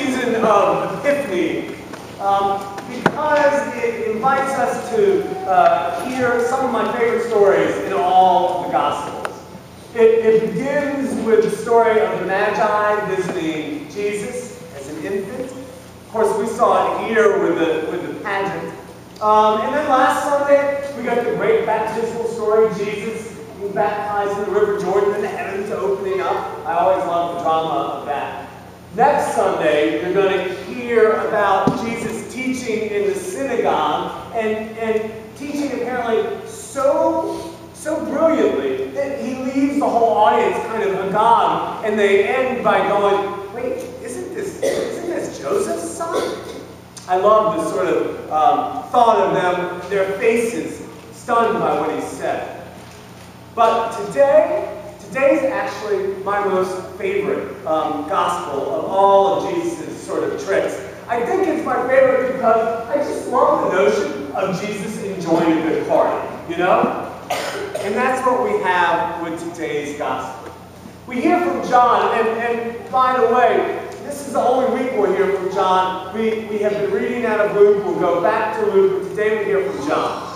season of Epiphany because it invites us to hear some of my favorite stories in all of the Gospels. It begins with the story of the Magi visiting Jesus as an infant. Of course, we saw it here with the pageant. And then last Sunday, we got the great baptismal story, Jesus being baptized in the River Jordan and the heavens opening up. I always love the drama of that. Next Sunday, you're going to hear about Jesus teaching in the synagogue and teaching apparently so brilliantly that he leaves the whole audience kind of agog, and they end by going, wait, isn't this Joseph's son? I love this sort of thought of them, their faces stunned by what he said. But today's actually my most favorite gospel of all of Jesus' sort of tricks. I think it's my favorite because I just love the notion of Jesus enjoying a good party, you know? And that's what we have with today's gospel. We hear from John, and by the way, this is the only week we'll hear from John. We have been reading out of Luke. We'll go back to Luke, but today we hear from John.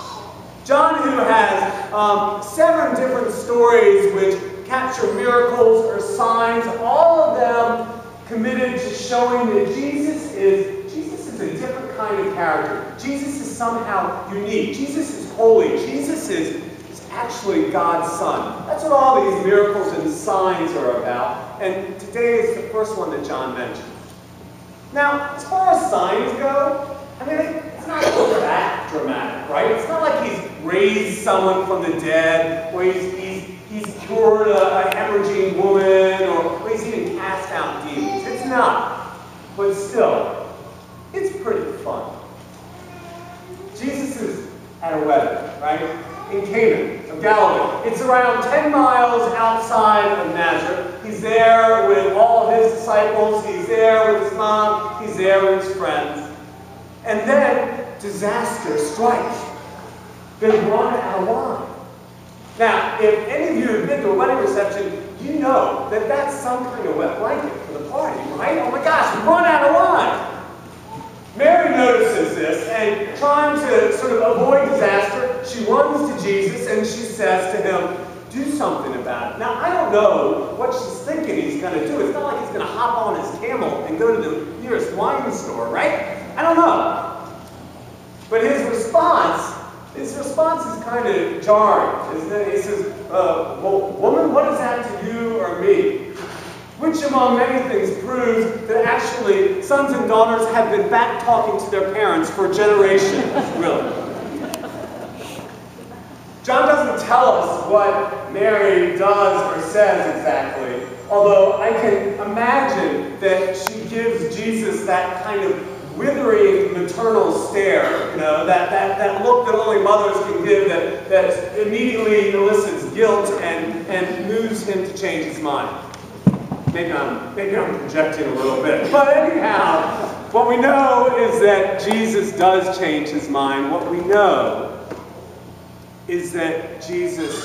John, who has 7 different stories which capture miracles or signs, all of them committed to showing that Jesus is a different kind of character. Jesus is somehow unique. Jesus is holy. Jesus is actually God's Son. That's what all these miracles and signs are about. And today is the first one that John mentions. Now, as far as signs go, I mean, it's not that dramatic, right? It's not like he's raised someone from the dead, or he's cured a hemorrhaging woman, or he's even cast out demons. It's not. But still, it's pretty fun. Jesus is at a wedding, right? In Cana of Galilee. It's around 10 miles outside of Nazareth. He's there with all of his disciples. He's there with his mom. He's there with his friends. And then disaster strikes. They run out of wine. Now, if any of you have been to a wedding reception, you know that that's some kind of wet blanket for the party, right? Oh my gosh, we run out of wine. Mary notices this, and trying to sort of avoid disaster, she runs to Jesus and she says to him, do something about it. Now, I don't know what she's thinking he's going to do. It's not like he's going to hop on his camel and go to the nearest wine store, right? I don't know. But his response is kind of jarring, isn't it? He says, well, woman, what is that to you or me? Which among many things proves that actually sons and daughters have been back talking to their parents for generations, really. John doesn't tell us what Mary does or says exactly, although I can imagine that she gives Jesus that kind of withering maternal stare, you know, that look that only mothers can give that immediately elicits guilt and moves him to change his mind. Maybe I'm projecting a little bit. But anyhow, what we know is that Jesus does change his mind. What we know is that Jesus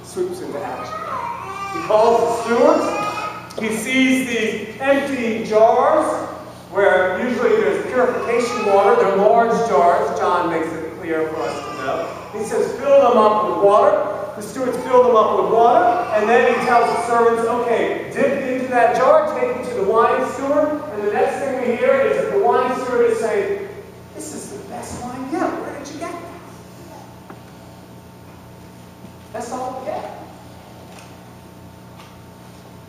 swoops into action. He calls the stewards. He sees these empty jars where usually there's purification water. They're large jars. John makes it clear for us to know. He says, fill them up with water. The stewards fill them up with water, and then he tells the servants, okay, dip into that jar, take it to the wine steward, and the next thing we hear is that the wine steward is saying, this is the best wine yet. Where did you get that? That's all we get.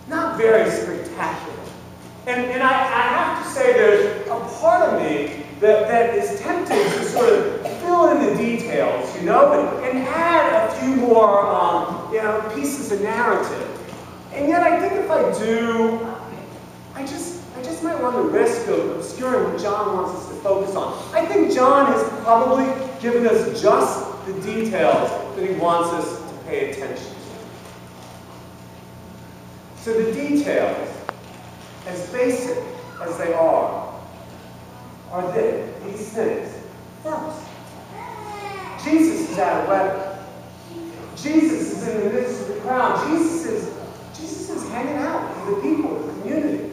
Not very spectacular. And I have to say there's a part of me that is tempted to sort of fill in the details, you know, and add a few more, pieces of narrative. And yet I think if I do, I just might run the risk of obscuring what John wants us to focus on. I think John has probably given us just the details that he wants us to pay attention to. So the details, as basic as they are these things. First, Jesus is at a wedding. Jesus is in the midst of the crowd. Jesus is hanging out with the people, the community.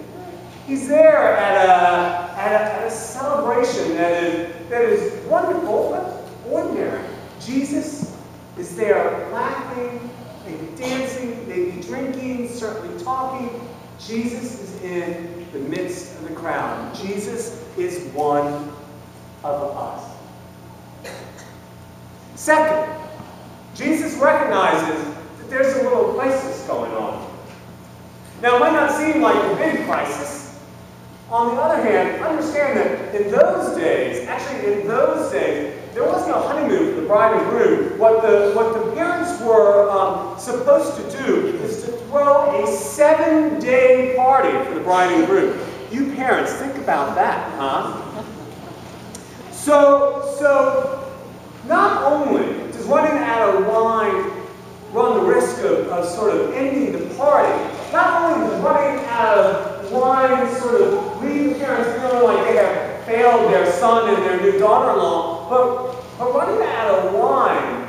He's there at a celebration that is wonderful but ordinary. Jesus is there laughing, maybe dancing, maybe drinking, certainly talking. Jesus is in the midst of the crowd. Jesus is one of us. Second, Jesus recognizes that there's a little crisis going on. Now, it might not seem like a big crisis. On the other hand, understand that in those days, there wasn't a honeymoon for the bride and groom. What the parents were supposed to do is to throw a 7-day party for the bride and groom. You parents, think about that, huh? So not only does running out of wine run the risk of sort of ending the party, not only does running out of wine sort of leave parents feeling like they have failed their son and their new daughter-in-law, but running out of wine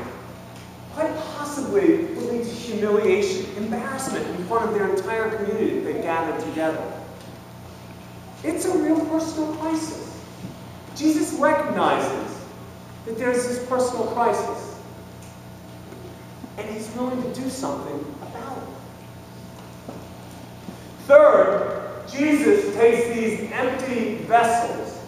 quite possibly will lead to humiliation, embarrassment in front of their entire community if they gathered together. It's a real personal crisis. Jesus recognizes that there's this personal crisis, and he's willing to do something about it. Third, Jesus takes these empty vessels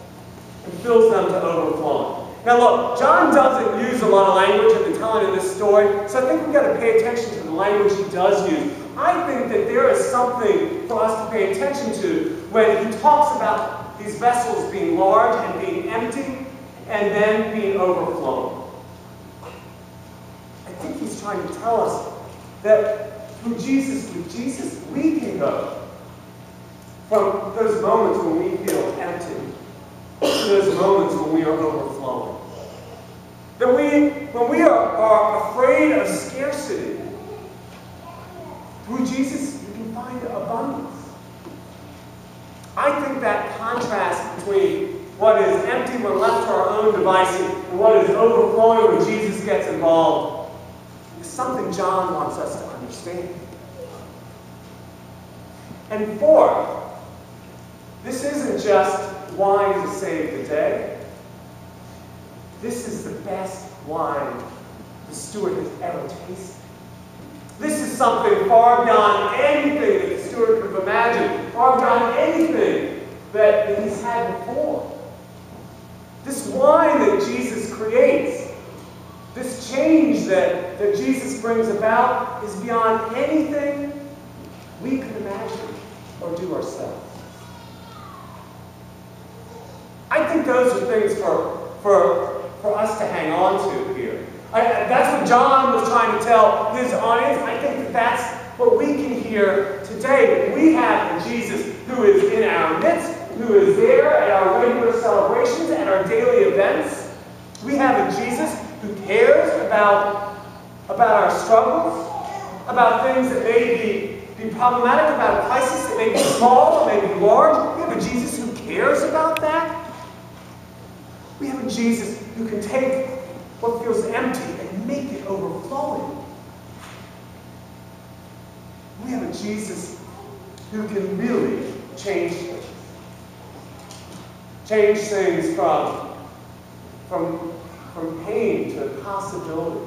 and fills them to overflowing. Now look, John doesn't use a lot of language in the telling of this story, so I think we've got to pay attention to the language he does use. I think that there is something for us to pay attention to when he talks about these vessels being large and being empty and then being overflowing. I think he's trying to tell us that with Jesus, we can go from those moments when we feel empty to those moments when we are overflowing. That when we are afraid of scarcity, through Jesus we can find abundance. I think that contrast between what is empty when left to our own devices and what is overflowing when Jesus gets involved is something John wants us to understand. And fourth, this isn't just wine to save the day. This is the best wine the steward has ever tasted. This is something far beyond anything that the steward could have imagined, far beyond anything that he's had before. This wine that Jesus creates, this change that Jesus brings about is beyond anything we could imagine or do ourselves. I think those are things for us to hang on to here. That's what John was trying to tell his audience. I think that that's what we can hear today. We have a Jesus who is in our midst, who is there at our regular celebrations, at our daily events. We have a Jesus who cares about our struggles, about things that may be problematic, about a crisis that may be small or may be large. We have a Jesus who cares about that. We have a Jesus who can take what feels empty and make it overflowing. We have a Jesus who can really change things. Change things from pain to possibility.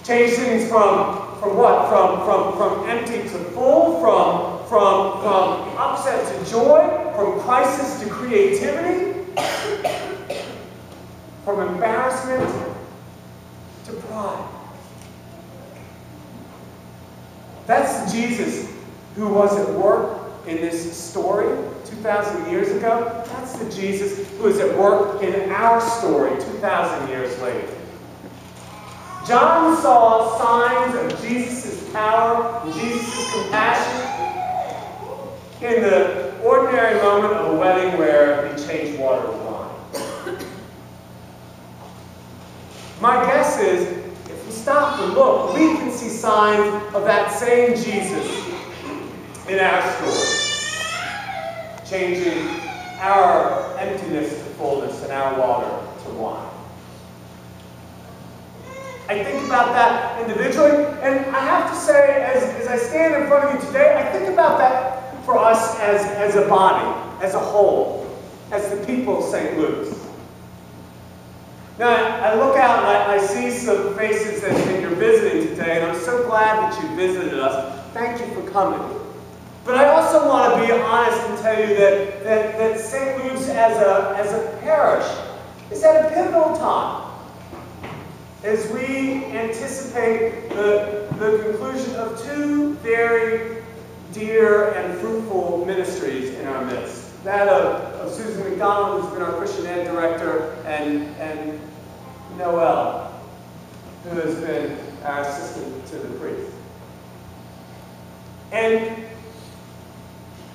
Change things from what? From empty to full, from upset to joy, from crisis to creativity, from embarrassment to pride. That's the Jesus who was at work in this story 2,000 years ago. That's the Jesus who is at work in our story 2,000 years later. John saw signs of Jesus' power and Jesus' compassion in the ordinary moment of a wedding where he changed water with wine. My guess is, if we stop and look, we can see signs of that same Jesus in our story, changing our emptiness to fullness and our water to wine. I think about that individually, and I have to say, as I stand in front of you today, I think about that for us as a body, as a whole, as the people of St. Luke's. Now, I look out and I see some faces that you're visiting today, and I'm so glad that you visited us. Thank you for coming. But I also want to be honest and tell you that St. Luke's as a parish is at a pivotal time as we anticipate the conclusion of two very dear and fruitful ministries in our midst. That of Susan McDonald, who's been our Christian Ed director, and Noel, who has been our assistant to the priest. And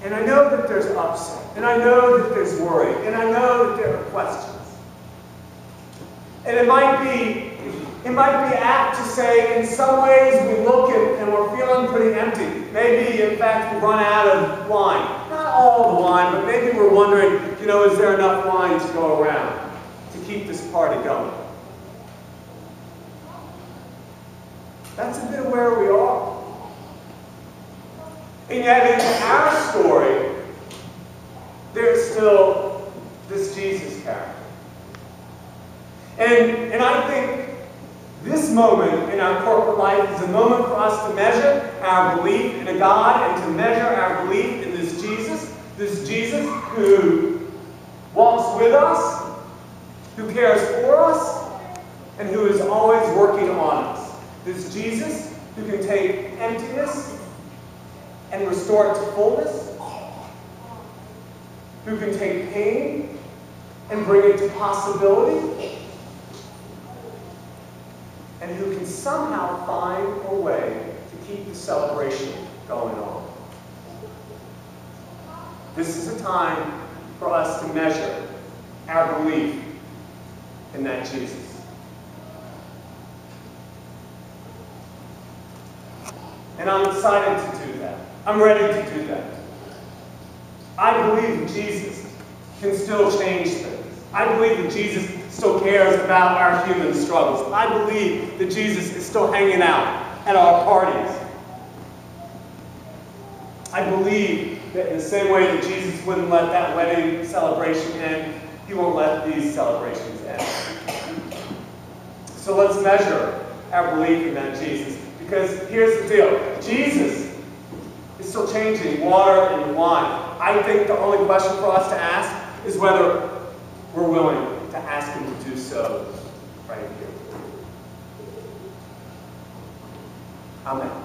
I know that there's upset, and I know that there's worry, and I know that there are questions. And it might be apt to say, in some ways we look and we're feeling pretty empty. Maybe, in fact, we've run out of wine. Not all the wine, but maybe we're wondering, is there enough wine to go around to keep this party going? That's a bit of where we are. And yet, in our story, there's still this Jesus character. And I think this moment in our corporate life is a moment for us to measure our belief in a God and to measure our belief in this Jesus who walks with us, who cares for us, and who is always working on us. This Jesus who can take emptiness and restore it to fullness, who can take pain and bring it to possibility, and who can somehow find a way to keep the celebration going on. This is a time for us to measure our belief in that Jesus. And I'm excited to do that. I'm ready to do that. I believe that Jesus can still change things. I believe that Jesus still cares about our human struggles. I believe that Jesus is still hanging out at our parties. I believe that in the same way that Jesus wouldn't let that wedding celebration end, he won't let these celebrations end. So let's measure our belief in that Jesus. Because here's the deal. Jesus is still changing water into wine. I think the only question for us to ask is whether we're willing to ask him to do so right here. Amen.